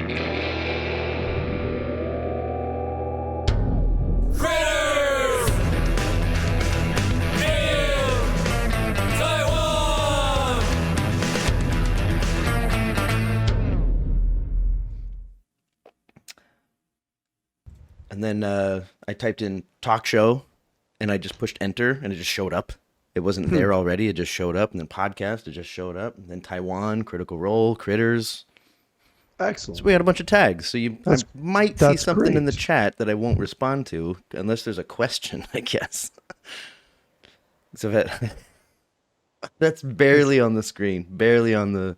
Critters in Taiwan. And then I typed in talk show, and I just pushed enter, and it just showed up. It wasn't there already. It just showed up. And then podcast, it just showed up. And then Taiwan, Critical Role, Critters. Excellent. So we had a bunch of tags. So I might see something great. in the chat that I won't respond to, unless there's a question, I guess. So that's barely on the screen, barely on the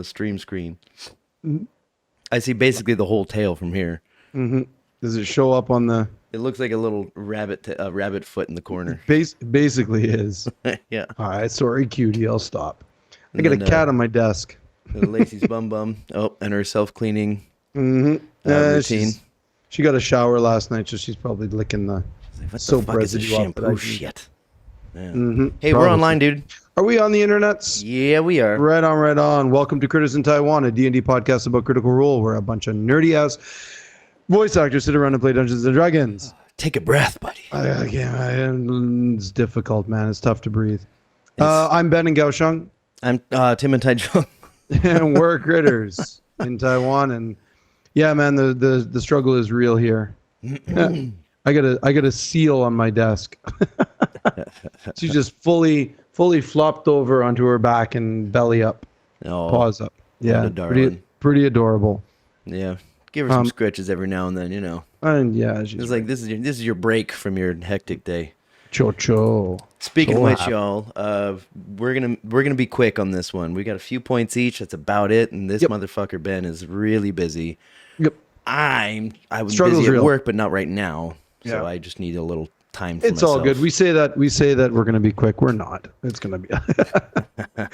stream screen. I see basically the whole tail from here. Mm-hmm. Does it show up on the? It looks like a little rabbit foot in the corner. Basically is. Yeah. All right, sorry, cutie. I'll stop. I got a cat on my desk. Lacey's bum. Oh, and her self-cleaning routine. She got a shower last night, so she's probably licking the soap residue off. Shampoo shit. Yeah. Mm-hmm. Hey, we're online, dude. Are we on the internets? Yeah, we are. Right on. Welcome to Critters in Taiwan, a D&D podcast about Critical Role, where a bunch of nerdy-ass voice actors sit around and play Dungeons & Dragons. Take a breath, buddy. I can't. It's difficult, man. It's tough to breathe. I'm Ben and Gaosheng. I'm Tim and Taichung. And we're Critters in Taiwan. And yeah, man, the struggle is real here. I got a seal on my desk. She's just fully flopped over onto her back and belly up, paws up. Yeah, pretty adorable. Yeah, give her some scratches every now and then, you know. And yeah, it's like this is your break from your hectic day. Cho. Speaking of which, y'all, we're gonna be quick on this one. We got a few points each. That's about it. And this motherfucker Ben is really busy. Yep. I was Struggle's busy at real. work, but not right now. So I just need a little time for myself. All good. We say that we're gonna be quick. We're not. It's gonna be.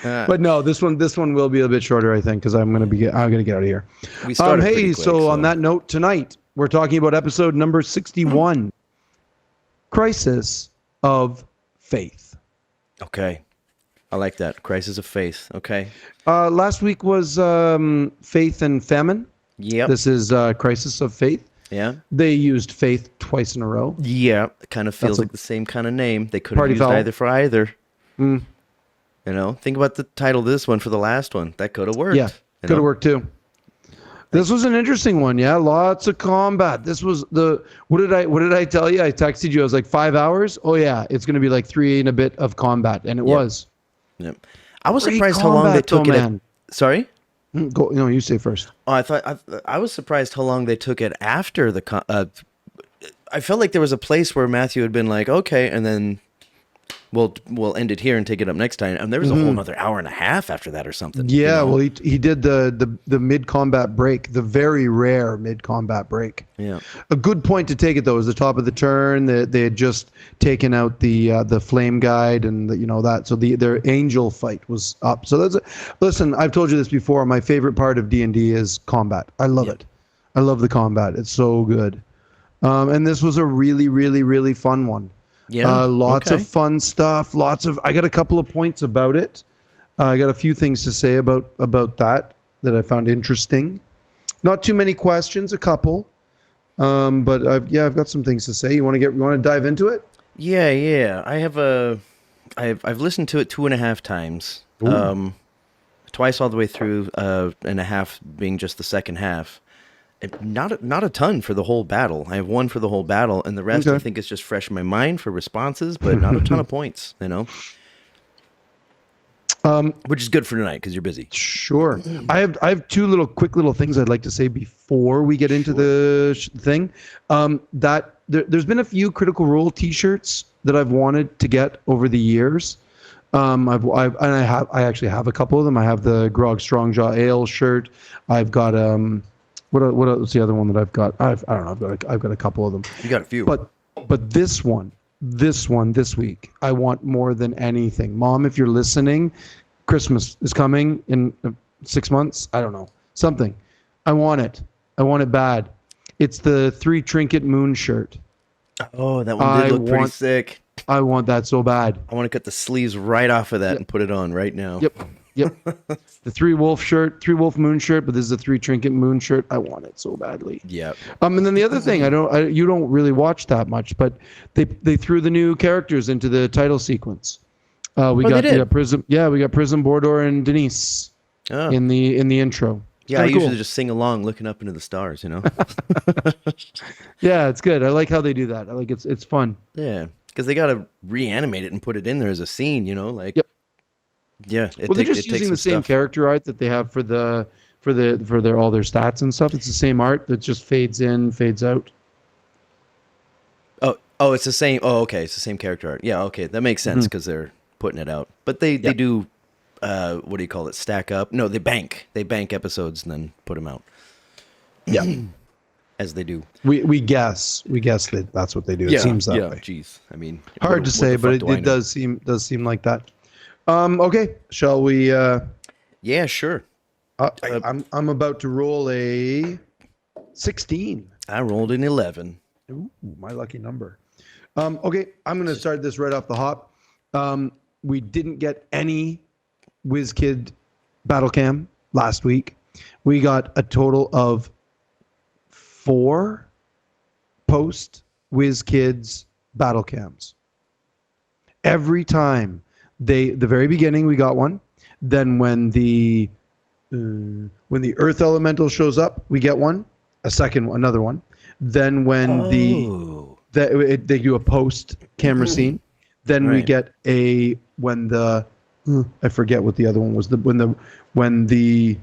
But no, this one will be a bit shorter, I think, because I'm gonna get out of here. We started pretty quick, so on that note, tonight we're talking about episode number 61, Crisis of Faith. Okay. I like that. Crisis of Faith. Okay. Last week was Faith and Famine. Yep. This is Crisis of Faith. Yeah. They used Faith twice in a row. Yeah. It kind of feels like the same kind of name. They could have used either for either. Mm. You know, think about the title of this one for the last one. That could have worked. Yeah, could have worked too. This was an interesting one. Yeah, lots of combat. This was what did I tell you? I texted you. I was like 5 hours. Oh yeah, it's going to be like 3 and a bit of combat, and it was. Yep. I was surprised how long they took it. Sorry. Go. No, you say first. Oh, I was surprised how long they took it after the. I felt like there was a place where Matthew had been like, okay, and then we'll end it here and take it up next time. And there was a whole another hour and a half after that or something. Yeah, you know? Well, he did the mid-combat break, the very rare mid-combat break. Yeah. A good point to take it, though, is the top of the turn. They had just taken out the flame guide and that. So their angel fight was up. So listen, I've told you this before. My favorite part of D&D is combat. I love it. I love the combat. It's so good. And this was a really, really, really fun one. Yeah. Lots of fun stuff. I got a couple of points about it. I got a few things to say about that I found interesting. Not too many questions, a couple. But I've got some things to say. You want to dive into it? Yeah. I've listened to it 2.5 times. Twice all the way through, and a half being just the second half. Not a ton for the whole battle. I have one for the whole battle, and the rest I think is just fresh in my mind for responses, but not a ton of points, you know. Which is good for tonight because you're busy. Sure. I have two quick little things I'd like to say before we get into the thing. That there's been a few Critical Role T-shirts that I've wanted to get over the years. I actually have a couple of them. I have the Grog Strongjaw Ale shirt. I've got what's the other one that I've got? I don't know. I've got a couple of them. You got a few. But this one this week, I want more than anything. Mom, if you're listening, Christmas is coming in 6 months. I don't know. Something. I want it. I want it bad. It's the 3 Trinket Moon shirt. Oh, that one did look pretty sick. I want that so bad. I want to cut the sleeves right off of that and put it on right now. Yep. Yep. The three wolf moon shirt, but this is a three trinket moon shirt. I want it so badly. Yep. And then the other thing, you don't really watch that much, but they threw the new characters into the title sequence. We got Prism. Yeah, we got Prism, Bordor, and Denise in the intro. Yeah, I usually just sing along, looking up into the stars. Yeah, it's good. I like how they do that. I like it's fun. Yeah, because they got to reanimate it and put it in there as a scene. Yep. Yeah. They're just using the same character art that they have for their all their stats and stuff. It's the same art that just fades in, fades out. Oh, it's the same. Oh, okay, it's the same character art. Yeah, okay, that makes sense because they're putting it out. But they do. What do you call it? Stack up? No, they bank episodes and then put them out. Yeah, as they do. We guess that that's what they do. It seems that way. Jeez, I mean, hard to say, but it does seem like that. Okay, shall we? Yeah, sure. I'm about to roll a 16. I rolled an 11. Ooh, my lucky number. Okay, I'm going to start this right off the hop. We didn't get any WizKid battle cam last week. We got a total of 4 post WizKids battle cams. Every time the very beginning we got one. Then when the Earth Elemental shows up, we get one. Another one. Then when they do a post camera scene, then we get I forget what the other one was. When the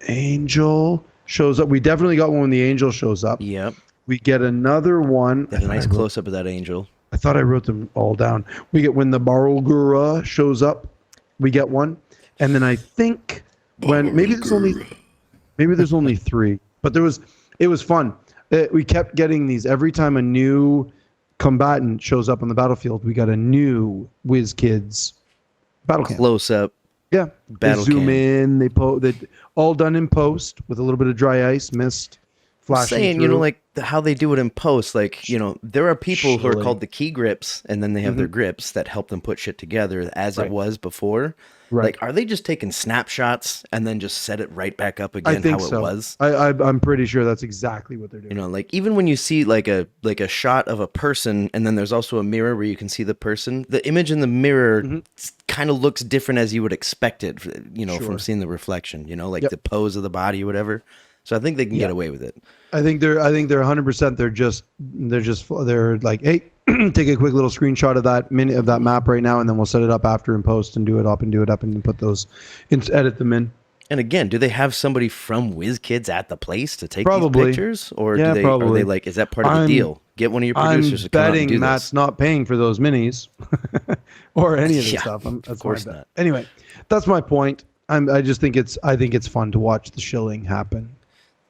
angel shows up, we definitely got one when the angel shows up. Yep. We get another one. Got a nice close up of that angel. I thought I wrote them all down. We get when the Barulgura shows up, we get one, and then I think when maybe there's only 3, but it was fun. We kept getting these every time a new combatant shows up on the battlefield. We got a new WizKids battle cam. Close up. Yeah. Battle they zoom cam. In. They all done in post with a little bit of dry ice mist flashing saying, through. like how they do it in post, like, there are people who are called the key grips, and then they have their grips that help them put shit together as it was before. Right. Like, are they just taking snapshots and then just set it right back up again it was? I'm pretty sure that's exactly what they're doing. Like even when you see like a shot of a person and then there's also a mirror where you can see the person, the image in the mirror kind of looks different as you would expect it, from seeing the reflection, like the pose of the body or whatever. So I think they can get away with it. I think they're 100%. They're like, hey, take a quick little screenshot of that map right now, and then we'll set it up after in post and do it up and then put those, edit them in. And again, do they have somebody from WizKids at the place to take these pictures, or are they like, is that part of the deal? Get one of your producers to come out and do this. I'm betting Matt's not paying for those minis or any of this stuff. Of course not. Anyway, that's my point. I think it's fun to watch the shilling happen.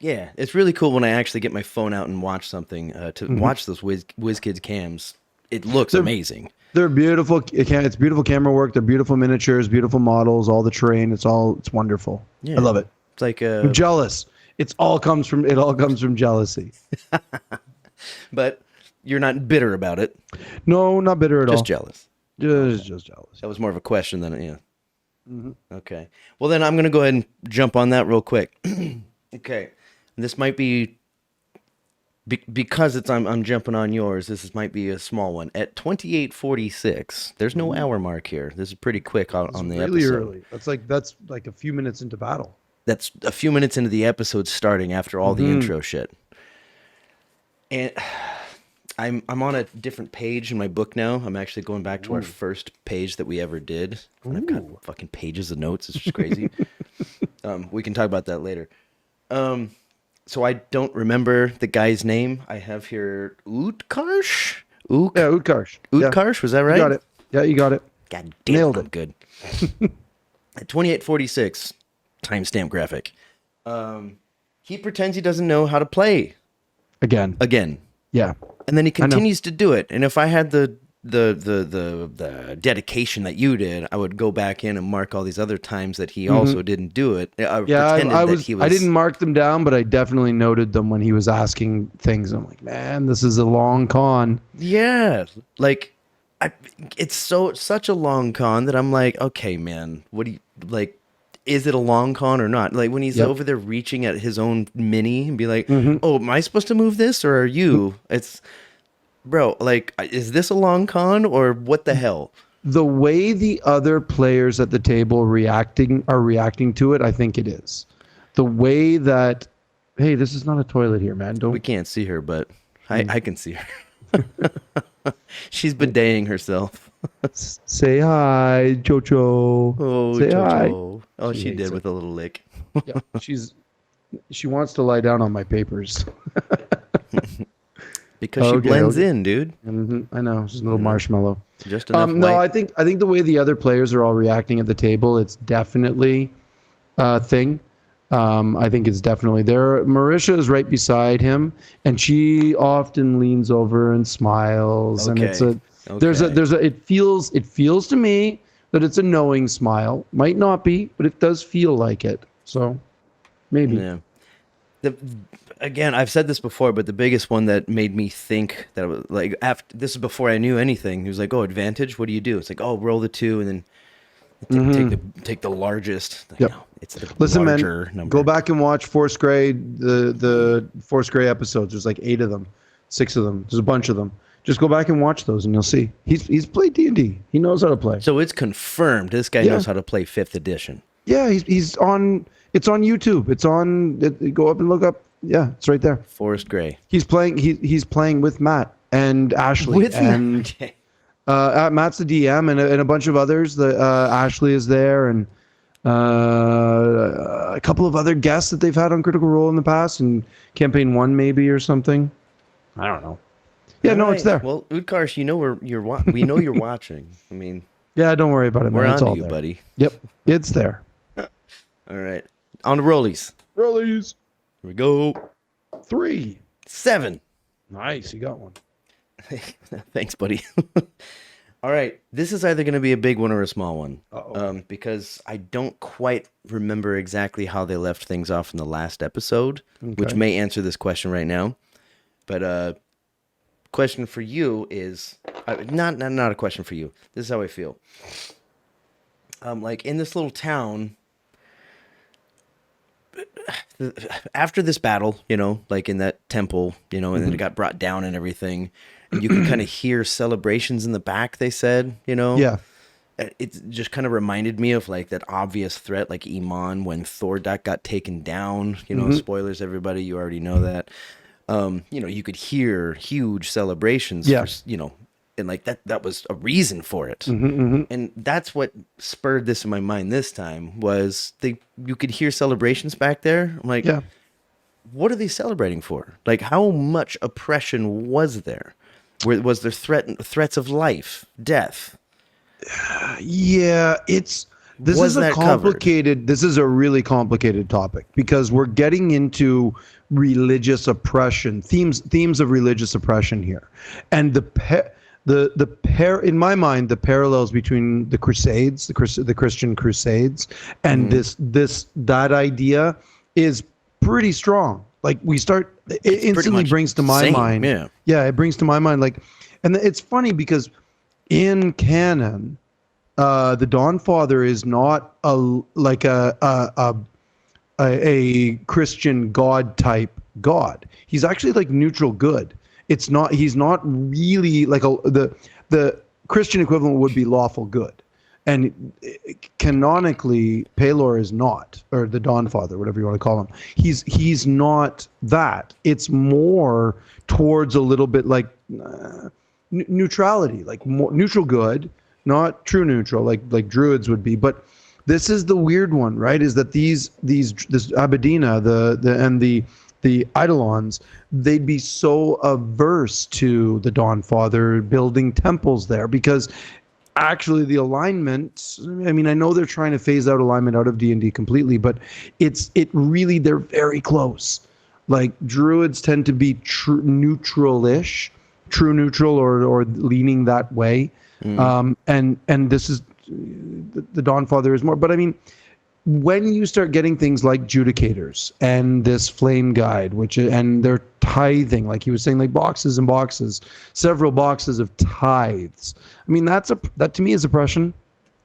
Yeah, it's really cool when I actually get my phone out and watch something watch those WizKids cams. It looks amazing. They're beautiful. It's beautiful camera work. They're beautiful miniatures, beautiful models, all the terrain. It's wonderful. Yeah. I love it. It's like I'm jealous. It all comes from jealousy. But you're not bitter about it. No, not bitter at all. Just jealous. Just jealous. That was more of a question than Okay. Well, then I'm going to go ahead and jump on that real quick. Okay. This might be because I'm jumping on yours. This might be a small one at 28:46. There's no hour mark here. This is pretty quick on the really episode. Early. That's like a few minutes into battle. That's a few minutes into the episode starting after all the intro shit. And I'm on a different page in my book now. I'm actually going back to our first page that we ever did. And I've got fucking pages of notes. It's just crazy. We can talk about that later. So I don't remember the guy's name. I have here Utkarsh? Yeah, Utkarsh. Utkarsh, was that right? You got it. Yeah, you got it. God damn, Nailed I'm it. good. At 28:46, timestamp graphic. He pretends he doesn't know how to play. Again. Yeah. And then he continues to do it. And if I had the dedication that you did, I would go back in and mark all these other times that he also didn't do it. I didn't mark them down, but I definitely noted them when he was asking things. I'm like, man, this is a long con. Yeah, like it's such a long con that I'm like, okay, man, what do you like? is it a long con or not? Like when he's Yep. over there reaching at his own mini and be like, Mm-hmm. oh, am I supposed to move this or are you? It's, bro, like, is this a long con or what the hell? The way the other players at the table are reacting to it, I think it is. The way that, hey, this is not a toilet here, man. We Don't can't see her, but I can see her. She's bideting herself. say hi, Jojo. Oh, say hi. Jojo. Oh, she hates did it. with a little lick. Yeah, she wants to lie down on my papers. Because she Okay, blends okay. in, dude. I know, she's a little marshmallow. Just enough No, light. I think the way the other players are all reacting at the table, it's definitely a thing. I think it's definitely there. Marisha is right beside him, and she often leans over and smiles. And it's Okay. it feels to me that it's a knowing smile. Might not be, but it does feel like it. So maybe. Yeah. Again, I've said this before, but the biggest one that made me think that I was like, after this is before I knew anything. He was like, "Oh, advantage. What do you do?" It's like, "Oh, roll the 2 and then take the largest." Like, Yep. no, it's the Listen, larger man, number. go back and watch Force Grey, the Force Grey episodes. There's like 8 of them, 6 of them. There's a bunch of them. Just go back and watch those, and you'll see. He's played D&D. He knows how to play. So it's confirmed. This guy knows how to play 5th edition. Yeah, he's on. It's on YouTube. It's on. Go up and look up. Yeah, it's right there. Forest Gray. He's playing. He's playing with Matt and Ashley. Okay. Matt's the DM and a bunch of others. Ashley is there and a couple of other guests that they've had on Critical Role in the past and campaign 1 maybe or something. I don't know. Yeah, All no, right. it's there. Well, Utkarsh, you know we know you're watching. I mean, Yeah, don't worry about it, man. we're It's on all to you, there. buddy. Yep, it's there. All right. On the rollies. Rollies. Here we go. 3. 7. Nice, you got one. Thanks, buddy. All right. This is either going to be a big one or a small one. Because I don't quite remember exactly how they left things off in the last episode, which may answer this question right now. But question for you is not a question for you. This is how I feel. Like in this little town, after this battle, like in that temple, and then it got brought down and everything, and you can kind of hear celebrations in the back, they said, Yeah. It just kind of reminded me of like that obvious threat, like Iman when Thordak got taken down, spoilers, everybody, you already know that. You could hear huge celebrations, Yeah. and like that was a reason for it. And that's what spurred this in my mind this time was you could hear celebrations back there. I'm like, Yeah. what are they celebrating for? Like how much oppression was there? Was there threats of life, death? Yeah, this Was is a that complicated. This is a really complicated topic because we're getting into religious oppression, themes of religious oppression here, and in my mind, the parallels between the Crusades, the Christian Crusades, and that idea is pretty strong. Like it instantly much brings to my same, mind. yeah. It brings to my mind and it's funny because in canon, the Dawnfather is not a Christian God type God. He's actually like neutral good. He's not really like the Christian equivalent would be lawful good. And canonically, Pelor is not, or the Dawnfather, whatever you want to call him. He's not that. It's more towards a little bit like neutrality, like more neutral good, not true neutral, like druids would be. But this is the weird one, right? Is that this Abadina, the Eidolons, they'd be so averse to the Dawnfather building temples there because actually the alignment, I mean, I know they're trying to phase out alignment out of D&D completely, but they're very close. Like druids tend to be neutral-ish, true neutral or leaning that way. And this is the Dawnfather is more, but I mean, when you start getting things like Judicators and this Flame Guide, and they're tithing, like he was saying, like boxes and boxes, several boxes of tithes. I mean, that to me is oppression,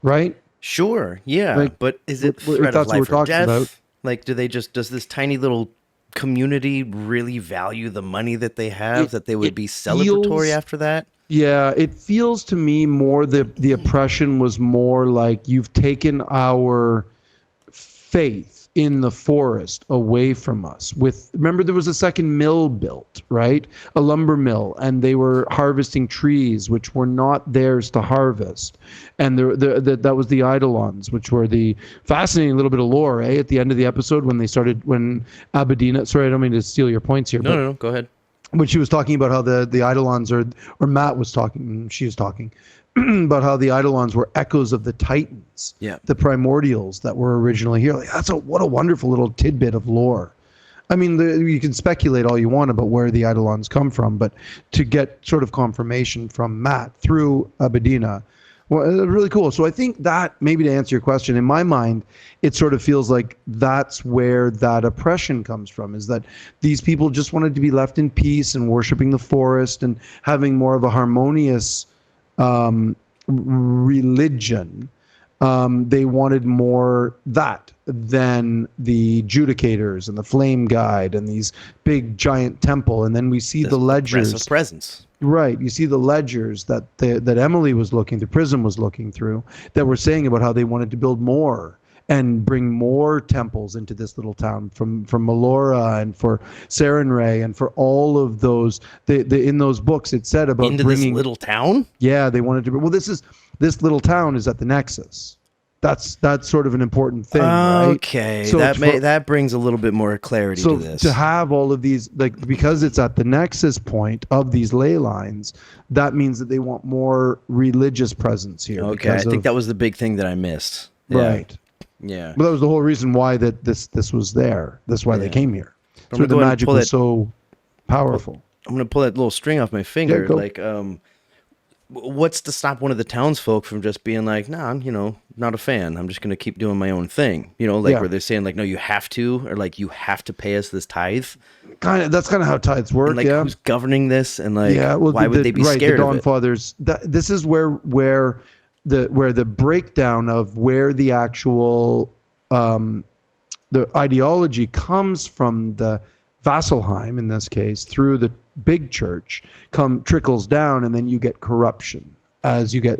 right? Sure, yeah, Like, but is it if threat of that's what we're life or talking death? about. Like, does this tiny little community really value the money that they have It that they would it be celebratory feels after that? Yeah, it feels to me more the oppression was more like you've taken our faith in the forest away from us. With remember there was a second mill built, right? A lumber mill, and they were harvesting trees which were not theirs to harvest. And that was the eidolons, which were the fascinating little bit of lore, eh? At the end of the episode when Abedina, sorry, I don't mean to steal your points here, No, but no, no. Go ahead. when she was talking about how the eidolons or Matt was talking, she was talking about how the eidolons were echoes of the titans, Yeah. the primordials that were originally here. Like what a wonderful little tidbit of lore. I mean, you can speculate all you want about where the eidolons come from, but to get sort of confirmation from Matt through Abedina, well, really cool. So I think that, maybe to answer your question, in my mind, it sort of feels like that's where that oppression comes from, is that these people just wanted to be left in peace and worshiping the forest and having more of a harmonious religion. They wanted more that than the judicators and the flame guide and these big giant temple. And then we see the ledgers. Aggressive presence. Right. You see the ledgers that Emily was looking through, Prism was looking through, that were saying about how they wanted to build more and bring more temples into this little town from Melora and for Sarenrae and for all of those. In those books, it said about into bringing this little town. Yeah, they wanted to. Well, this little town is at the Nexus. That's sort of an important thing, right? Okay, So that brings a little bit more clarity so to this. to have all of these, like, because it's at the nexus point of these ley lines, that means that they want more religious presence here. Okay, I think that was the big thing that I missed. Yeah. Right. Yeah. But that was the whole reason why that this was there. That's why they came here. I'm So gonna the go ahead and magic pull was it. so powerful. I'm gonna pull that little string off my finger. Yeah, go. Like, what's to stop one of the townsfolk from just being like, nah, I'm, not a fan. I'm just gonna keep doing my own thing. Like Yeah. where they're saying like, no, you have to, or like you have to pay us this tithe. That's kind of how tithes work. And like, yeah. who's governing this? And like, Yeah, well, why would they be scared the of Dawn it? Fathers. This is where the breakdown of where the actual the ideology comes from, the Vasselheim in this case, through the big church, trickles down, and then you get corruption as you get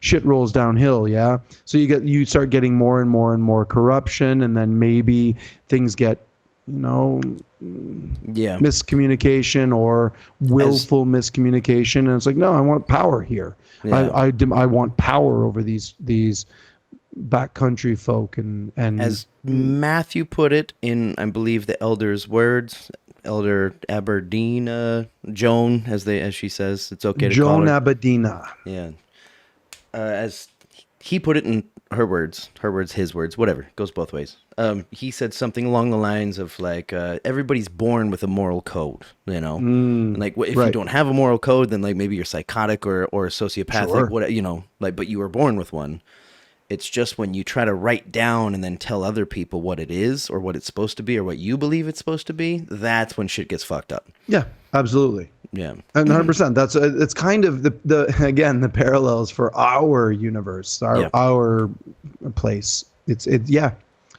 shit rolls downhill. Yeah, so you start getting more and more and more corruption, and then maybe things get miscommunication or willful miscommunication, and it's like, no, I want power here. Yeah. I want power over these backcountry folk, and As Matthew put it in, I believe, the elder's words, Elder Aberdeen, Joan, as she says, it's okay to call Joan her. Abedina. Yeah. As he put it in her words, his words, whatever, goes both ways. He said something along the lines of like, everybody's born with a moral code, and like, if you don't have a moral code, then like maybe you're psychotic or sociopathic, Sure. but you were born with one. It's just when you try to write down and then tell other people what it is or what it's supposed to be or what you believe it's supposed to be, that's when shit gets fucked up. Yeah, absolutely. Yeah. And 100%. That's it's kind of the parallels for our universe, our place. It's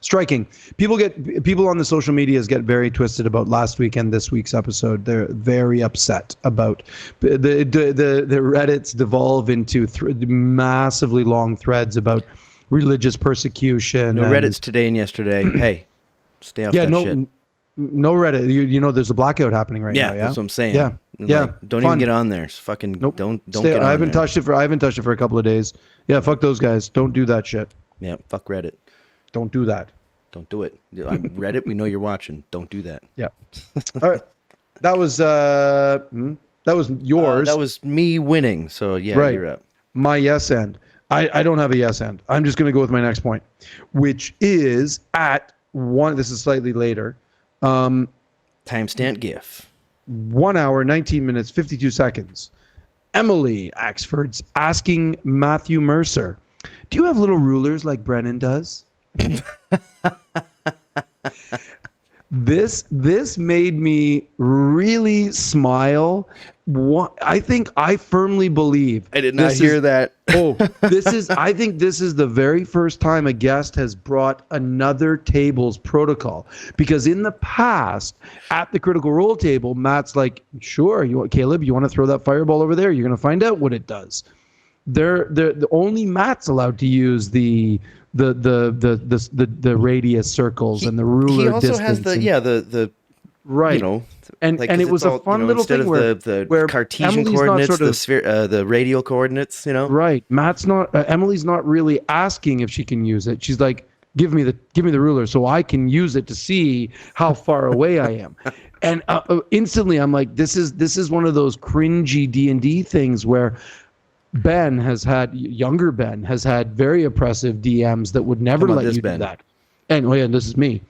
striking. People on the social medias get very twisted about last week and this week's episode. They're very upset about the Reddits devolve into massively long threads about religious persecution. No Reddits today and yesterday. Hey, stay off that shit. No Reddit. You know there's a blackout happening right now. Yeah, that's what I'm saying. Yeah, like, don't even get on there. It's fucking nope. Don't get on there. I haven't touched it for a couple of days. Yeah, fuck those guys. Don't do that shit. Yeah, fuck Reddit. Don't do that. Don't do it. Reddit, we know you're watching. Don't do that. Yeah. All right. That was yours. That was me winning. So yeah, right. You're up. My yes end. I don't have a yes end. I'm just going to go with my next point, which is at one. This is slightly later. Timestamp GIF. 1 hour, 19 minutes, 52 seconds. Emily Axford's asking Matthew Mercer, "Do you have little rulers like Brennan does?" This made me really smile. I firmly believe I did not hear that. I think this is the very first time a guest has brought another table's protocol, because in the past at the Critical Role table, Matt's like, sure, Caleb, you want to throw that fireball over there? You're going to find out what it does. The only Matt's allowed to use the radius circles and the ruler. He also distance has the right. You know, and like, it was a fun little instead thing of where the Cartesian Emily's coordinates, not sort of, the sphere, the radial coordinates. You know, right. Matt's not. Emily's not really asking if she can use it. She's like, give me the ruler so I can use it to see how far away I am. And instantly, I'm like, this is one of those cringy D&D things where younger Ben has had very oppressive DMs that would never let you do that. And this is me.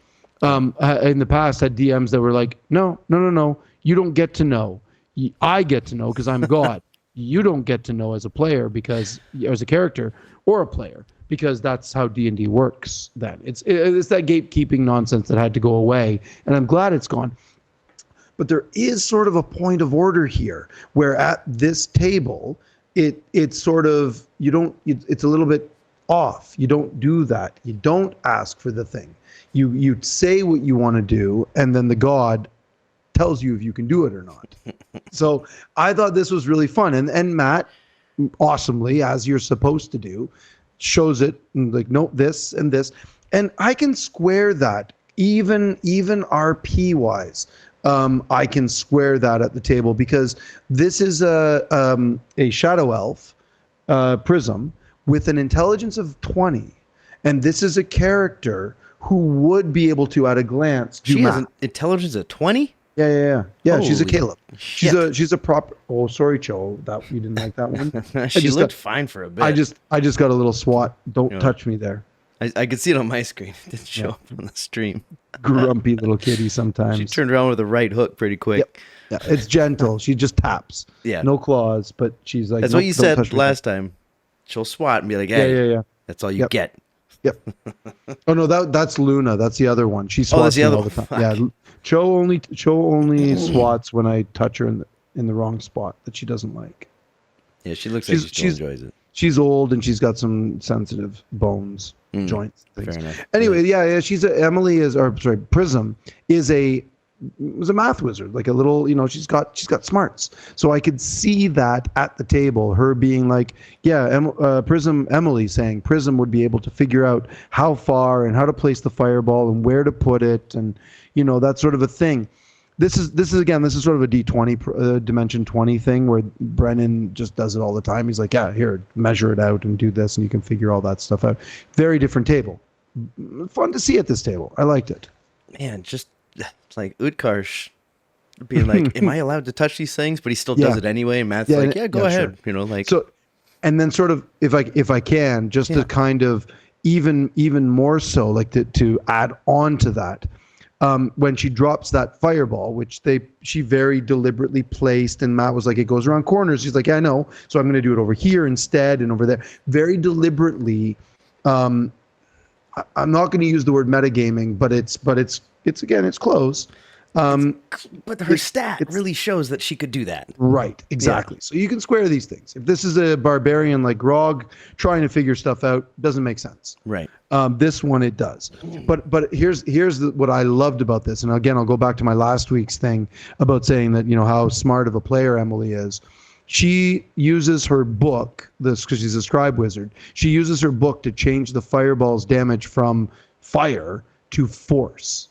In the past, had DMs that were like, no, you don't get to know. I get to know because I'm God. You don't get to know as a player as a character or a player, because that's how D&D works. Then it's that gatekeeping nonsense that had to go away, and I'm glad it's gone. But there is sort of a point of order here, where at this table, it's sort of it's a little bit off. You don't do that. You don't ask for the thing. You say what you want to do, and then the God tells you if you can do it or not. So I thought this was really fun. And Matt, awesomely, as you're supposed to do, shows it like, no, this and this. And I can square that, even RP wise. I can square that at the table, because this is a shadow elf, Prism, with an intelligence of 20. And this is a character who would be able to, at a glance, do she math. has an intelligence of 20. Yeah. She's a Holy Caleb. shit. She's a proper. Oh, sorry, Cho. That you didn't like that one. She looked fine for a bit. I just got a little swat. Don't touch me there. I could see it on my screen. It didn't show up on the stream. Grumpy little kitty sometimes. She turned around with a right hook pretty quick. Yeah, it's gentle. She just taps. Yeah. No claws, but she's like. That's what you said last time. She'll swat and be like, "Hey, yeah. that's all you get." Yep. Oh no, that's Luna. That's the other one. She swats me all the time. Yeah. Cho only swats when I touch her in the wrong spot that she doesn't like. Yeah, she looks like she still enjoys it. She's old and she's got some sensitive bones, joints, things. Fair enough. Anyway, yeah, Prism was a math wizard, like a little, she's got smarts. So I could see that at the table, her being like, Emily saying Prism would be able to figure out how far and how to place the fireball and where to put it, and that sort of a thing. This is sort of a D20 dimension 20 thing where Brennan just does it all the time. He's like, yeah, here, measure it out and do this, and you can figure all that stuff out. Very different table. Fun to see at this table. I liked it. Man, just like Utkarsh being like, am I allowed to touch these things? But he still does it anyway. And Matt's like, go ahead. Sure. So, and then sort of, if I can, just to kind of even more so, like to add on to that. When she drops that fireball, which she very deliberately placed, and Matt was like, it goes around corners. She's like, yeah, I know. So I'm going to do it over here instead and over there. Very deliberately. I'm not going to use the word metagaming, but it's close. But her stat really shows that she could do that. Right, exactly. Yeah. So you can square these things. If this is a barbarian like Grog trying to figure stuff out, doesn't make sense. Right. This one it does. But here's what I loved about this, and again I'll go back to my last week's thing about saying that how smart of a player Emily is. She uses her book, because she's a scribe wizard. She uses her book to change the fireball's damage from fire to force.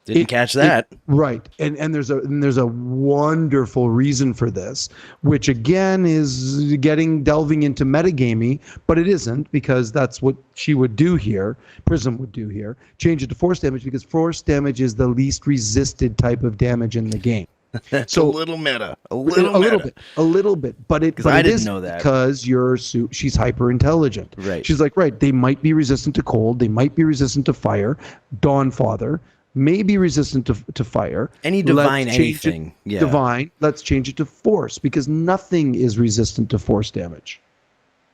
Didn't catch that. Right. And there's a wonderful reason for this, which again is delving into metagaming, but it isn't, because that's what she would do here, Prism would do here. Change it to force damage, because force damage is the least resisted type of damage in the game. So a little meta. A little bit. But I didn't know that. Because she's hyper intelligent. Right. She's like, right, they might be resistant to cold, they might be resistant to fire. Dawnfather may be resistant to fire. Any divine anything. Divine. Let's change it to force, because nothing is resistant to force damage.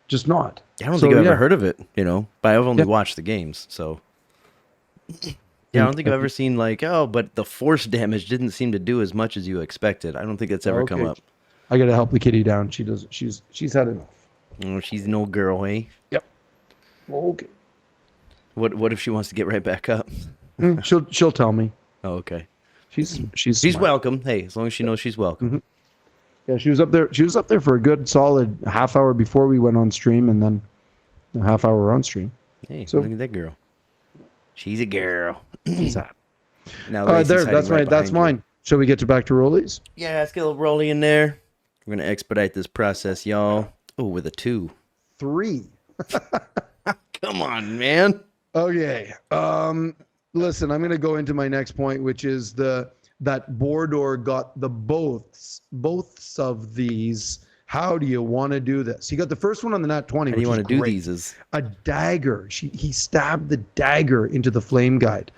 Just not. I don't think I've ever heard of it, but I've only watched the games, so. Yeah, I don't think I've ever seen like, oh, but the force damage didn't seem to do as much as you expected. I don't think that's ever come up. I gotta help the kitty down. She does. She's had enough. Oh, she's no girl, hey? Yep. Okay. What if she wants to get right back up? She'll tell me. Oh, okay. She's She's welcome. Hey, as long as she knows she's welcome. Mm-hmm. Yeah, she was up there. She was up there for a good solid half hour before we went on stream, and then a half hour on stream. Hey, So- look at that girl. She's a girl. Now, There, Lacey's that's hiding right. That's behind you. mine. Shall we get to back to rollies? Yeah, let's get a little rolly in there. We're gonna expedite this process, y'all. Oh, with a 2. 3. Come on, man. Okay. Listen, I'm gonna go into my next point, which is that Bordor got the boths of these. How do you want to do this? He got the first one on the nat 20. How do you want to do these? Is a dagger. He stabbed the dagger into the flame guide,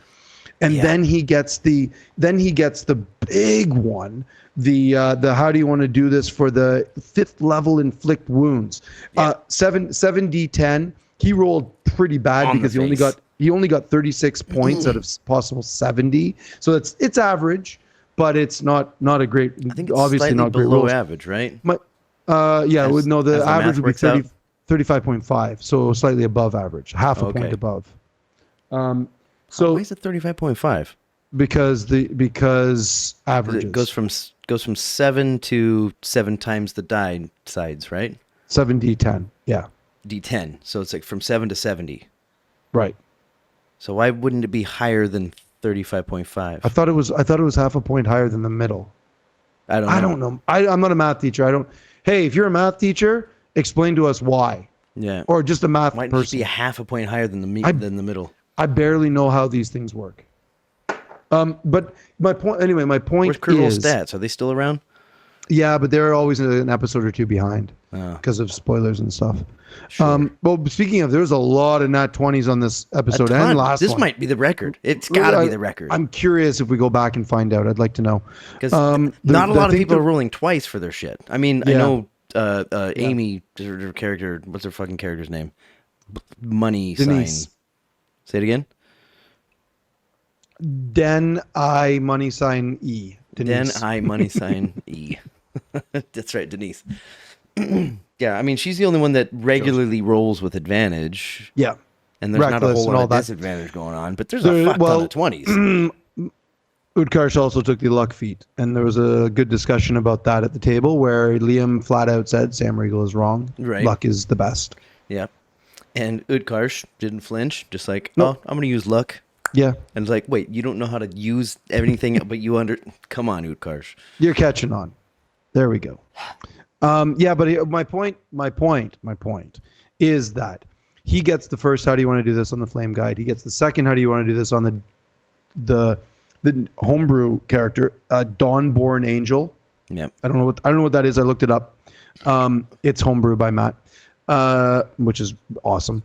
and then he gets the big one. The how do you want to do this for the 5th level inflict wounds? 7d10. He rolled pretty bad because he only got 36 points out of possible 70. So it's average, but it's not a great. I think it's obviously slightly not great below rolls. average, right? The average would be works out? 35.5, so slightly above average, half a point above. So Why is it 35.5? because averages It goes from 7 to 7 times the die sides, right? 7d10. Yeah, D10. So it's like from 7 to 70. right. So why wouldn't it be higher than 35.5? I thought it was half a point higher than the middle. I don't know. I'm not a math teacher. Hey, if you're a math teacher, explain to us why. Yeah. Or just a math Might just person. be a half a point higher than the middle. I barely know how these things work. But my point Where's Crit Roll is stats? Are they still around? yeah, but they're always an episode or two behind because of spoilers and stuff. Sure. Well, speaking of, there's a lot of nat 20s on this episode and last This one. might be the record. It's got to be the record. I'm curious if we go back and find out. I'd like to know. Because not a lot of people are rolling twice for their shit. I mean, I know Amy, her character, what's her fucking character's name? Money Denise. sign. Say it again. Den I money sign E. Denise. Den I money sign E. That's right, Denise. Yeah, I mean, she's the only one that regularly rolls with advantage. Yeah. And there's not a Reckless whole and lot all of that. disadvantage going on, but there's a fuck ton of 20s. Utkarsh also took the luck feat, and there was a good discussion about that at the table where Liam flat out said Sam Riegel is wrong. Right. Luck is the best. Yeah. And Utkarsh didn't flinch, just like, Nope. I'm going to use luck. Yeah. And it's like, wait, you don't know how to use anything, but come on, Utkarsh. You're catching on. There we go. Yeah, but my point is that he gets the first, how do you want to do this on the flame guide? He gets the second, how do you want to do this on the homebrew character, Dawnborn Angel. Yep. I don't know what that is. I looked it up. It's homebrew by Matt, which is awesome.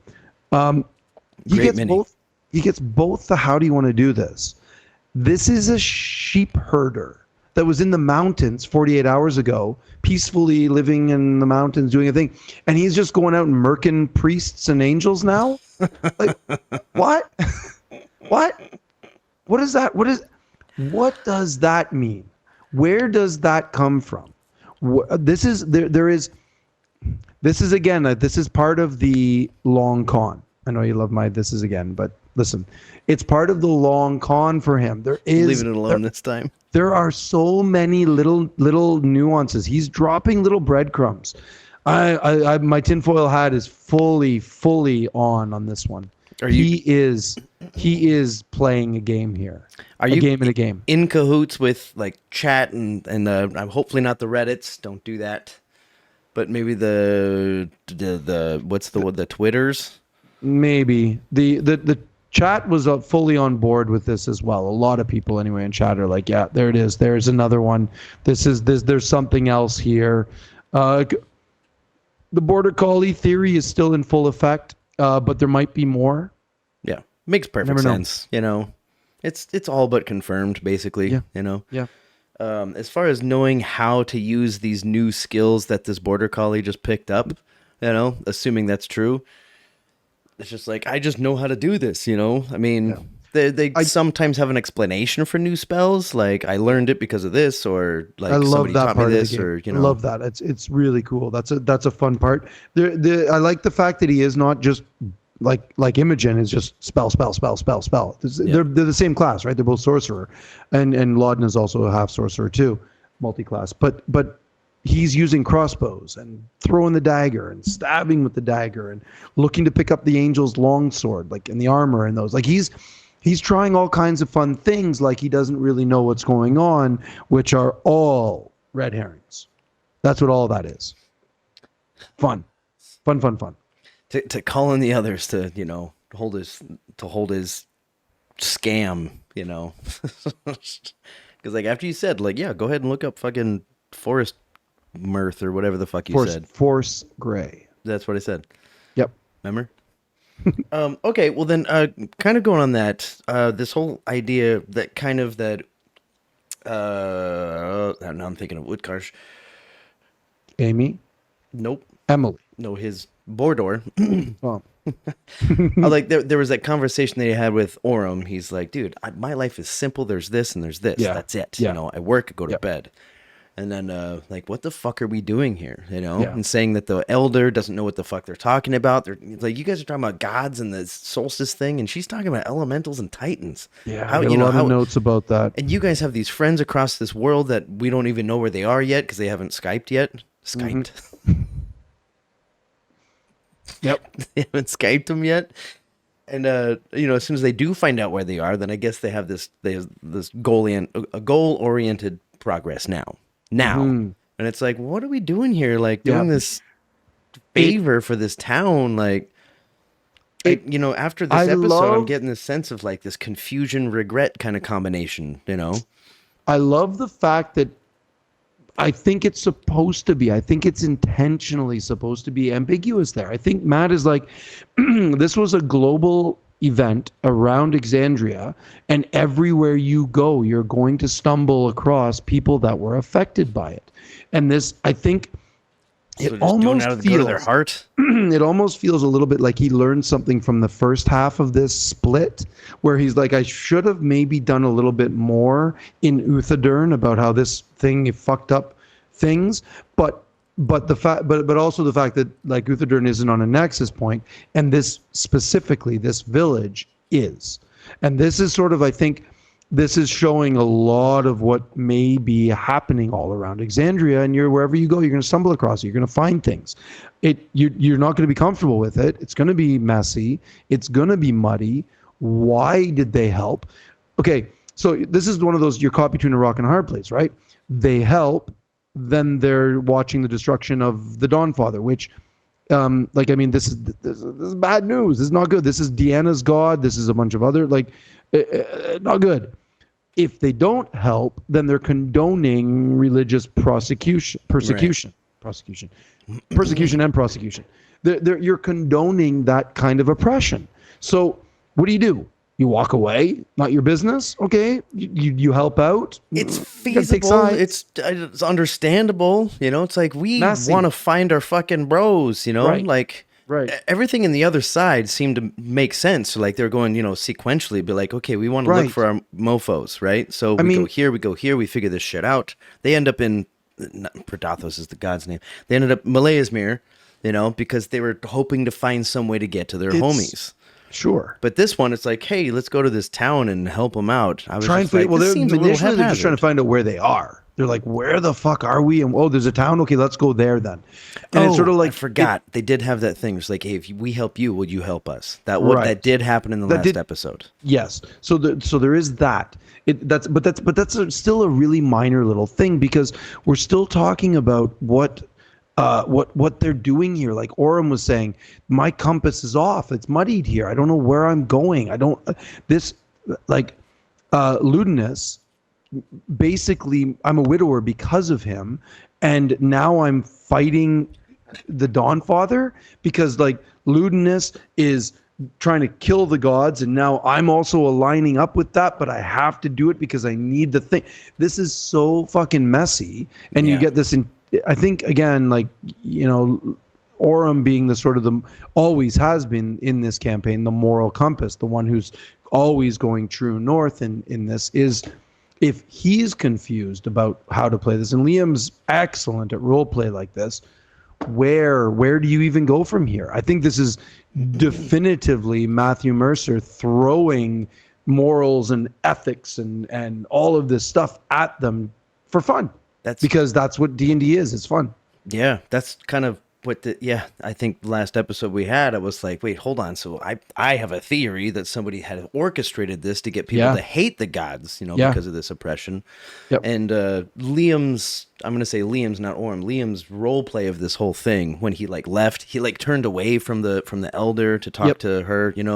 He gets both the how do you want to do this. This is a sheep herder that was in the mountains 48 hours ago, peacefully living in the mountains doing a thing, and he's just going out and murking priests and angels now. Like, what? What is that? What does that mean? Where does that come from? This is part of the long con. I know you love my this is again, but listen, it's part of the long con for him. Leaving it alone this time. There are so many little nuances. He's dropping little breadcrumbs. My tinfoil hat is fully on this one. He is playing a game here. Are you game in a game? In cahoots with like chat and hopefully not the Reddits. Don't do that. But maybe the what's the Twitters? Maybe the chat was fully on board with this as well. A lot of people anyway in chat are like, yeah, there it is. There's another one. There's something else here. The border collie theory is still in full effect, but there might be more. Yeah, makes perfect sense. You know, it's all but confirmed, basically. Yeah. You know. Yeah. As far as knowing how to use these new skills that this border collie just picked up, you know, assuming that's true, it's just like I just know how to do this. You know, I mean, They sometimes have an explanation for new spells, like I learned it because of this, or like I love somebody that taught part me of this, the game. or you I know. love that. It's really cool. That's a fun part. I like the fact that he is not just like Imogen is just spell. They're the same class, right? They're both sorcerer, and Laudin is also a half sorcerer too, multi-class. But he's using crossbows and throwing the dagger and stabbing with the dagger and looking to pick up the angel's longsword, like in the armor and those. Like he's trying all kinds of fun things, like he doesn't really know what's going on, which are all red herrings. That's what all that is. Fun. To call in the others to, you know, hold his scam, you know. Because like after you said, like, yeah, go ahead and look up fucking Forest Mirth or whatever the fuck you said. Force Gray. That's what I said. Yep. Remember? Okay, well then, kind of going on that, this whole idea that kind of that, now I'm thinking of Woodkarsh. Amy. Nope. Emily. No, his Bordor. Oh. Like there was that conversation that he had with Orem. He's like, dude, my life is simple. There's this and there's this. Yeah. That's it. Yeah. You know, I work, I go to Yep. bed. And then, like, what the fuck are we doing here? You know, Yeah. and saying that the elder doesn't know what the fuck they're talking about. They're like, you guys are talking about gods and the solstice thing, and she's talking about elementals and titans. Yeah, How, I got you a know, lot how, of notes about that. and you guys have these friends across this world that we don't even know where they are yet because they haven't Skyped yet. Skyped. Yep. They haven't Skyped them yet. And you know, as soon as they do find out where they are, then I guess they have this goal oriented progress now. And it's like, what are we doing here? Like doing this favor for this town, like you know, after this episode, I'm getting this sense of like this confusion, regret kind of combination, you know? I love the fact that I think it's supposed to be. I think it's intentionally supposed to be ambiguous there. I think Matt is like, this was a global event around Exandria, and everywhere you go, you're going to stumble across people that were affected by it. And this, I think, So just doing it out of the good of their heart. it almost feels a little bit like he learned something from the first half of this split, where he's like, I should have maybe done a little bit more in Uthadurn about how this thing fucked up things, but also the fact that like Uthadurn isn't on a nexus point, and this specifically, this village is, and this is sort of, I think, this is showing a lot of what may be happening all around Exandria, and wherever you go, you're going to stumble across it. You're going to find things. You're not going to be comfortable with it. It's going to be messy. It's going to be muddy. Why did they help? Okay, so this is one of those, you're caught between a rock and a hard place, right? They help, then they're watching the destruction of the Dawnfather, which, like, I mean, this is bad news. This is not good. This is Deanna's god. This is a bunch of other, like, not good. If they don't help, then they're condoning religious persecution. You're condoning that kind of oppression. So what do? You walk away, not your business. Okay, you help out. It's feasible. It's understandable. You know, it's like we want to find our fucking bros. You know, like. Right. Everything in the other side seemed to make sense. Like they're going, you know, sequentially, be like, okay, we want to look for our mofos, right? So we go here, we figure this shit out. They end up in, Pradathos is the god's name. They ended up Malayasmir, you know, because they were hoping to find some way to get to their homies. Sure. But this one, it's like, hey, let's go to this town and help them out. I was they're just trying to find out where they are. They're like, where the fuck are we? And there's a town. Okay, let's go there then. And it's sort of like, I forgot they did have that thing. It's like, hey, if we help you, would you help us? That did happen in the last episode. Yes. So there is that. That's still a really minor little thing, because we're still talking about what they're doing here. Like Orem was saying, my compass is off. It's muddied here. I don't know where I'm going. Ludinus. Basically, I'm a widower because of him, and now I'm fighting the Dawnfather because like Ludinus is trying to kill the gods, and now I'm also aligning up with that, but I have to do it because I need the thing. This is so fucking messy, and you get this in. I think again, like, you know, Orem being the sort of the always has been in this campaign, the moral compass, the one who's always going true north in this is if he's confused about how to play this, and Liam's excellent at role play like this, where do you even go from here? I think this is definitively Matthew Mercer throwing morals and ethics and all of this stuff at them for fun. Because that's what D&D is. It's fun. Yeah, that's kind of what I think last episode we had, I was like, wait, hold on. So I have a theory that somebody had orchestrated this to get people to hate the gods, because of this oppression. Yep. And Liam's, I'm going to say Liam's, not Orem, Liam's role play of this whole thing, when he left, he turned away from the elder to talk to her, and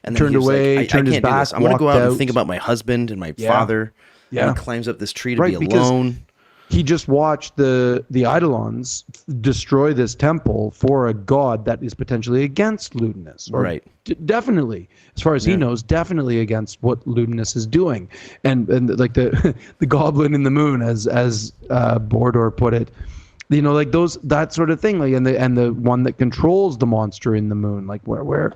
then turned he was away, like, turned I his can't do back, this. I'm going to go out walked and think about my husband and my father. Yeah. And he climbs up this tree to be alone. He just watched the Eidolons destroy this temple for a god that is potentially against Ludinus. Right. Definitely, as far as he knows, definitely against what Ludinus is doing. And like the goblin in the moon, as Bordor put it, like that sort of thing. Like and the one that controls the monster in the moon. Like where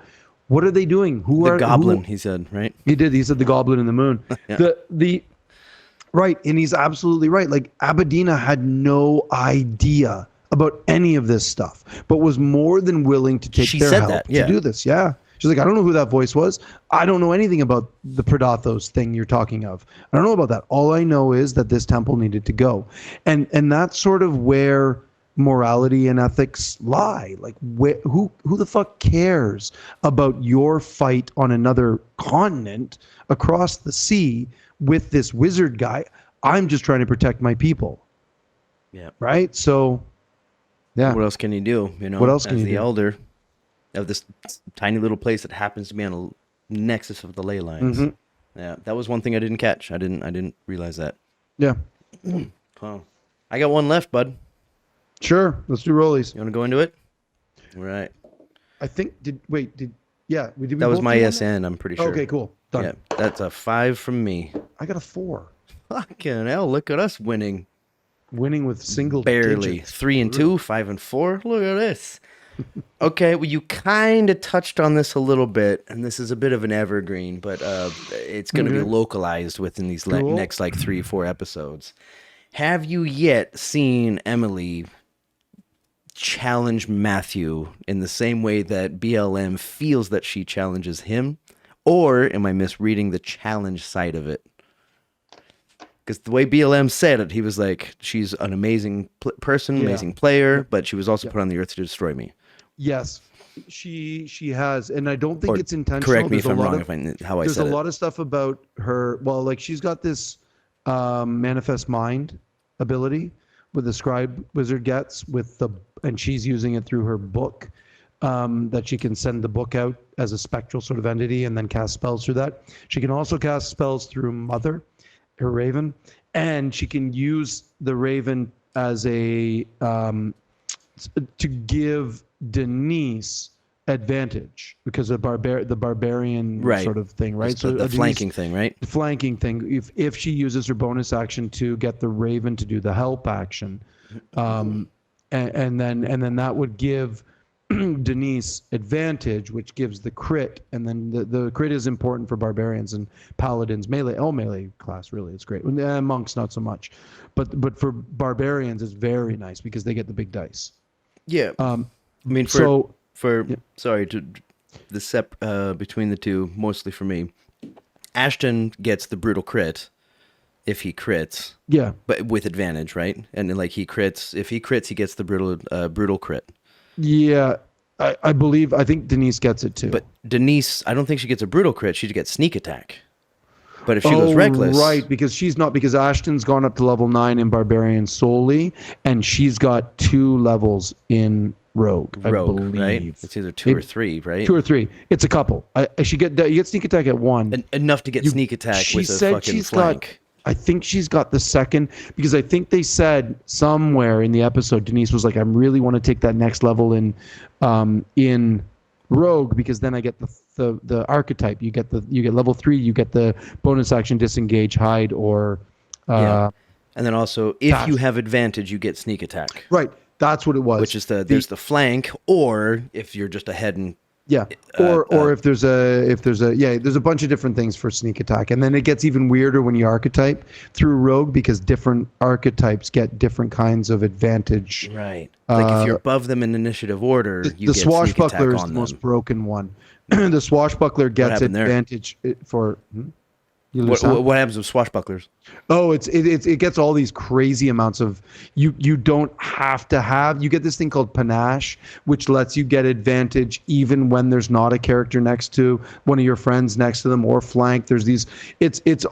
what are they doing? The goblin, he said, right? He did. He said the goblin in the moon. Right, and he's absolutely right. Like, Abadina had no idea about any of this stuff, but was more than willing to take their help to do this. Yeah. She's like, I don't know who that voice was. I don't know anything about the Predathos thing you're talking of. I don't know about that. All I know is that this temple needed to go. And that's sort of where morality and ethics lie. Like, who the fuck cares about your fight on another continent across the sea with this wizard guy? I'm just trying to protect my people. Yeah. Right? So, yeah. What else can you do? What else can you do? As the elder of this tiny little place that happens to be on a nexus of the ley lines. Mm-hmm. Yeah, that was one thing I didn't catch. I didn't realize that. Yeah. Huh. I got one left, bud. Sure. Let's do rollies. You want to go into it? All right. I think we that was my SN, I'm pretty sure. Okay, cool. Done. Yeah, that's a 5 from me. I got a 4. Fucking hell, look at us winning. Winning with single barely digits. 3 and 2, 5 and 4. Look at this. Okay, well, you kind of touched on this a little bit, and this is a bit of an evergreen, but it's going to be localized within these next 3-4 episodes. Have you yet seen Emily challenge Matthew in the same way that BLM feels that she challenges him? Or am I misreading the challenge side of it? Because the way BLM said it, he was like, she's an amazing person, amazing player, but she was also put on the earth to destroy me. Yes, she has, and I don't think it's intentional. Correct me if I'm wrong how I said it. There's a lot of stuff about her. Well, like, she's got this manifest mind ability with the scribe wizard gets and she's using it through her book. That she can send the book out as a spectral sort of entity and then cast spells through that. She can also cast spells through Mother, her raven, and she can use the raven as to give Denise advantage because of the barbarian sort of thing, right? So the flanking thing, right? The flanking thing. If she uses her bonus action to get the raven to do the help action, and then that would give Denise advantage, which gives the crit, and then the crit is important for barbarians and paladins, melee class, really it's great. Monks not so much, but for barbarians it's very nice because they get the big dice. Yeah. Sorry, to the between the two, mostly for me, Ashton gets the brutal crit if he crits. Yeah. But with advantage, right? And then, like, if he crits, he gets the brutal crit. Yeah, I think Denise gets it too. But Denise, I don't think she gets a brutal crit. She gets sneak attack. But if she goes reckless, right? Because Ashton's gone up to level 9 in Barbarian solely, and she's got 2 levels in Rogue. I believe. Right? It's either 2 or 3, right? 2 or 3. It's a couple. You get sneak attack at 1. Enough to get sneak attack with a fucking flank. I think she's got the second, because I think they said somewhere in the episode, Denise was like, I really want to take that next level in Rogue, because then I get the archetype. You get level 3, you get the bonus action disengage, hide, or and then also if you have advantage, you get sneak attack. Right. That's what it was. Which is there's the flank, or if you're just ahead and yeah, or if there's a bunch of different things for sneak attack, and then it gets even weirder when you archetype through rogue because different archetypes get different kinds of advantage. Right, like if you're above them in initiative order, you the get swashbuckler sneak attack is on the them. most broken one. The swashbuckler gets advantage for. What happens with swashbucklers? Oh, it gets all these crazy amounts of you don't have to have. You get this thing called panache, which lets you get advantage even when there's not a character next to one of your friends next to them or flank. There's these. It's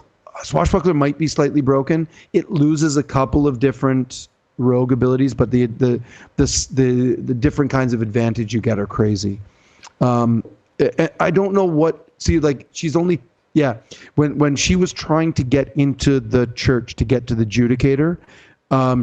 swashbuckler might be slightly broken. It loses a couple of different rogue abilities, but the different kinds of advantage you get are crazy. I don't know what. See, like she's only. Yeah, when she was trying to get into the church to get to the judicator,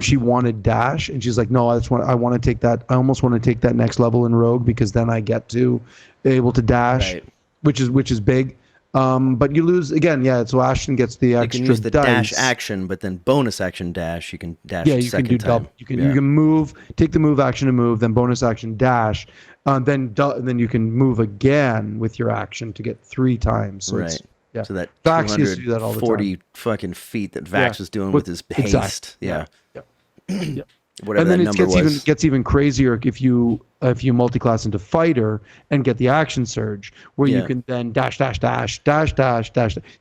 she wanted dash, and she's like, "No, I want to take that. I almost want to take that next level in rogue because then I get to able to dash, right. which is big. But you lose again. Yeah, so Ashton gets the extra. You can use the dice. dash action, but then bonus action dash. You can dash. Yeah, the you can second do time. double. You can move, take the move action to move, then bonus action dash, then you can move again with your action to get 3 times. So right. Yeah. So that Vax used to do that all the time. 240 fucking feet that Vax was doing with his haste. Exactly. Yeah. Yeah. Whatever and then that number was. gets even crazier if you multi-class into fighter and get the action surge where you can then dash. It's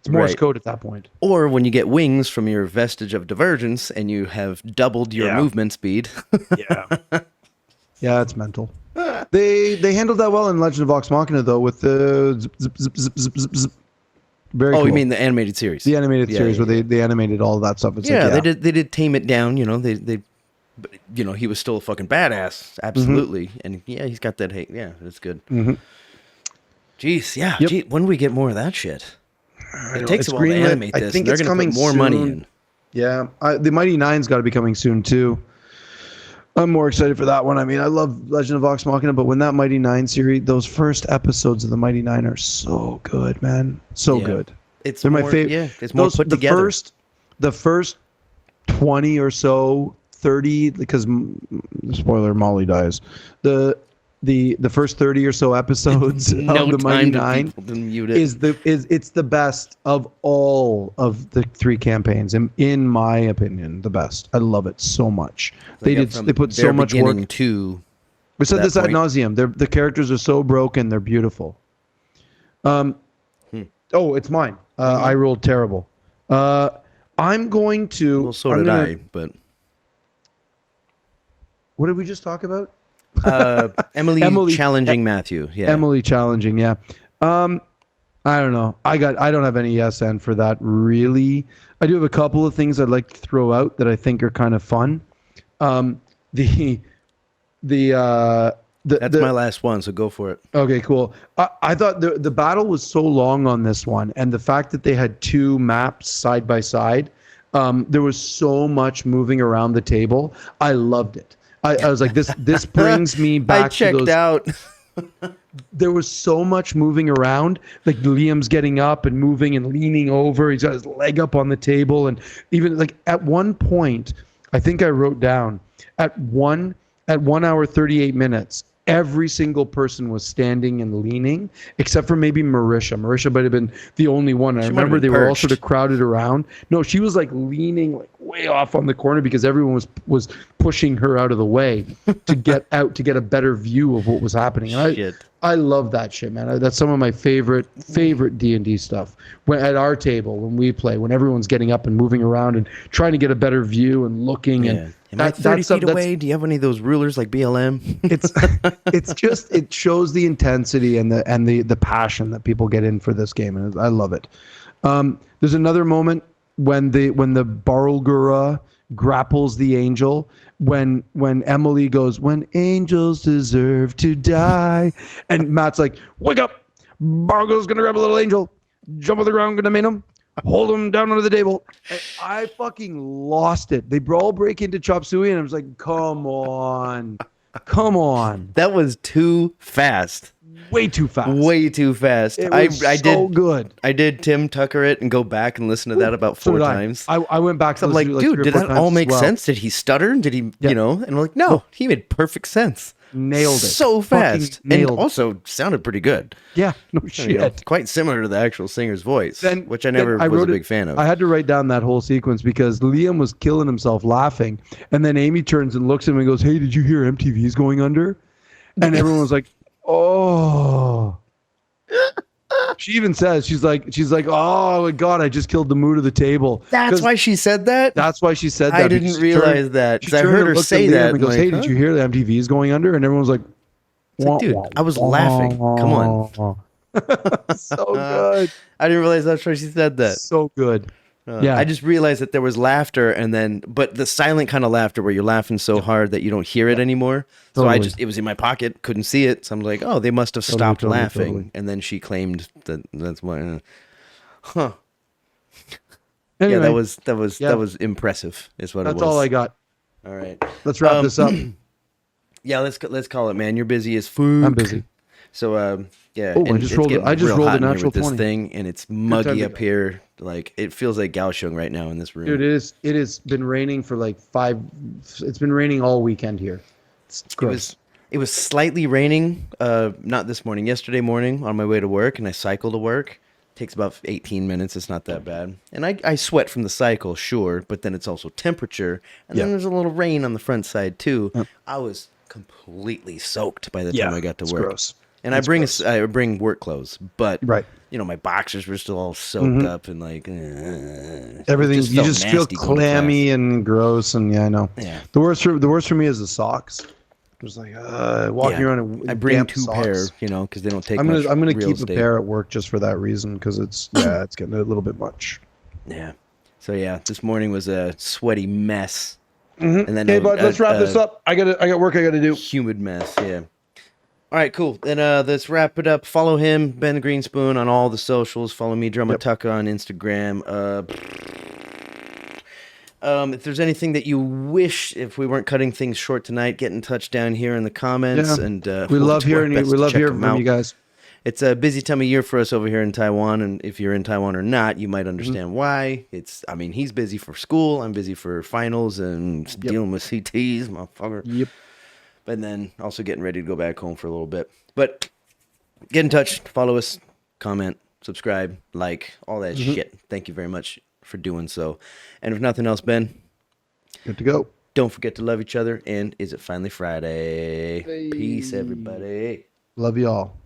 Morse code at that point. Or when you get wings from your vestige of divergence and you have doubled your movement speed. Yeah, it's mental. They handled that well in Legend of Vox Machina though with the zip. Very cool. You mean the animated series? The animated series where they animated all of that stuff. It's they did tame it down. You know, he was still a fucking badass, absolutely. And he's got that hate. Yeah, it's good. Jeez, yeah. Yep. Gee, when do we get more of that shit? It takes a while to animate this. I think they're it's going coming to put more soon. money in. Yeah, the Mighty Nine's got to be coming soon too. I'm more excited for that one. I mean, I love Legend of Vox Machina, but when that Mighty Nine series, those first episodes of the Mighty Nine are so good, man. So good. They're my favorite. Yeah, it's more put together. The first 20 or so, 30, because spoiler, Molly dies. The first 30 or so episodes of the Mighty Nine it's the best of all of the 3 campaigns, in my opinion, the best. I love it so much. They put so much work. We said this ad nauseum. The characters are so broken. They're beautiful. Oh, it's mine. I rolled terrible. I'm going to. Well, so did I. But what did we just talk about? Emily challenging Matthew. Yeah. Emily challenging. Yeah. I don't know. I don't have any SN for that really. I do have a couple of things I'd like to throw out that I think are kind of fun. That's my last one, so go for it. Okay, cool. I thought the battle was so long on this one, and the fact that they had 2 maps side by side, there was so much moving around the table. I loved it. I was like, this brings me back. I checked out. There was so much moving around. Like Liam's getting up and moving and leaning over. He's got his leg up on the table, and even like at one point, I think I wrote down at 1 hour 38 minutes. Every single person was standing and leaning, except for maybe Marisha. Marisha might have been the only one. I remember they were all sort of crowded around. No, she was like leaning like way off on the corner because everyone was pushing her out of the way to get out to get a better view of what was happening. And I love that shit, man. That's some of my favorite D&D stuff. At our table when we play, when everyone's getting up and moving around and trying to get a better view and looking and. Am I 30 feet away? Do you have any of those rulers like BLM? It's just it shows the intensity and the passion that people get in for this game, and I love it. There's another moment when the Barlgura grapples the angel when Emily goes, "When angels deserve to die," and Matt's like, "Wake up! Barlgura's gonna grab a little angel, jump on the ground, gonna maim him." Hold him down under the table. And I fucking lost it. They all break into Chop Suey, and I was like, come on. That was too fast. way too fast. Way too fast. It was I so did good. I did Tim Tucker it and go back and listen to that about So 4 did I. times. I went back to I'm listen like, to it dude, 3 or did 4 that times all as make well. sense? Did he stutter? Did he, Yeah. you know? And I'm like, no, he made perfect sense. Nailed it. So Fucking fast. And nailed it. also sounded pretty good. Yeah, no You know, shit. quite similar to the actual singer's voice, which I then never was a wrote big fan of. I had to write down that whole sequence because Liam was killing himself laughing, and then Amy turns and looks at him and goes, "Hey, did you hear MTV's going under?" And everyone was like, "Oh." She even says, she's like, "Oh my god, I just killed the mood of the table." That's 'Cause why she said that? That's why she said that. I because didn't she turned- realize that. she 'Cause I turned heard and her looked at say Liam that. and goes, I'm "Hey, like, did huh? you hear the MTV's going under?" And everyone was like, It's like, dude, I was laughing. Come on. So good. I didn't realize that's why she said that. So good. Yeah. I just realized that there was laughter and then, but the silent kind of laughter where you're laughing so hard that you don't hear it anymore. So Totally. it was in my pocket, couldn't see it. So I'm like, oh, they must have stopped Totally, laughing. totally. And then she claimed that's why. Huh. Anyway, Yeah, that yeah. was impressive. Is what it was. that's all I got. All right. Let's wrap this up. Yeah, let's call it, man. You're busy as food. I'm busy. So yeah. Oh, I and just it's rolled getting I just real rolled hot a in here natural with this 20. thing, and it's time muggy to up go. here. Like it feels like Kaohsiung right now in this room. Dude, it has been raining for like it's been raining all weekend here. It's gross. It was slightly raining, not this morning, yesterday morning on my way to work, and I cycle to work. Takes about 18 minutes. It's not that bad. And I sweat from the cycle, sure, but then it's also temperature. And then Yeah. there's a little rain on the front side, too. Yep. I was completely soaked by the time I got to it's work. gross. And It's gross. I bring work clothes, but Right. you know, my boxers were still all soaked up and like Everything it you felt just feel nasty going to clammy and gross, and yeah, I know. Yeah. The worst for me is the socks. Just like walking Yeah. around in I bring damp 2 socks. pair, you know, because they don't take I'm much gonna real keep estate. a pair at work just for that reason because it's getting a little bit much. Yeah. So yeah, this morning was a sweaty mess. And then Okay, bud, let's wrap this up. I got work I got to do. Humid mess, yeah. All right, cool. Then let's wrap it up. Follow him, Ben Greenspoon, on all the socials. Follow me, drummatucka, on Instagram. If there's anything that you wish, if we weren't cutting things short tonight, get in touch down here in the comments. Yeah. And We we'll love do our hearing you. best We to love check hearing them from out. you guys. It's a busy time of year for us over here in Taiwan, and if you're in Taiwan or not, you might understand why. He's busy for school, I'm busy for finals and dealing with CTs, motherfucker. Yep. And then also getting ready to go back home for a little bit. But get in touch, follow us, comment, subscribe, like, all that shit. Thank you very much for doing so. And if nothing else, Ben, Good to go. don't forget to love each other. And is it finally Friday? Peace, everybody. Love you all.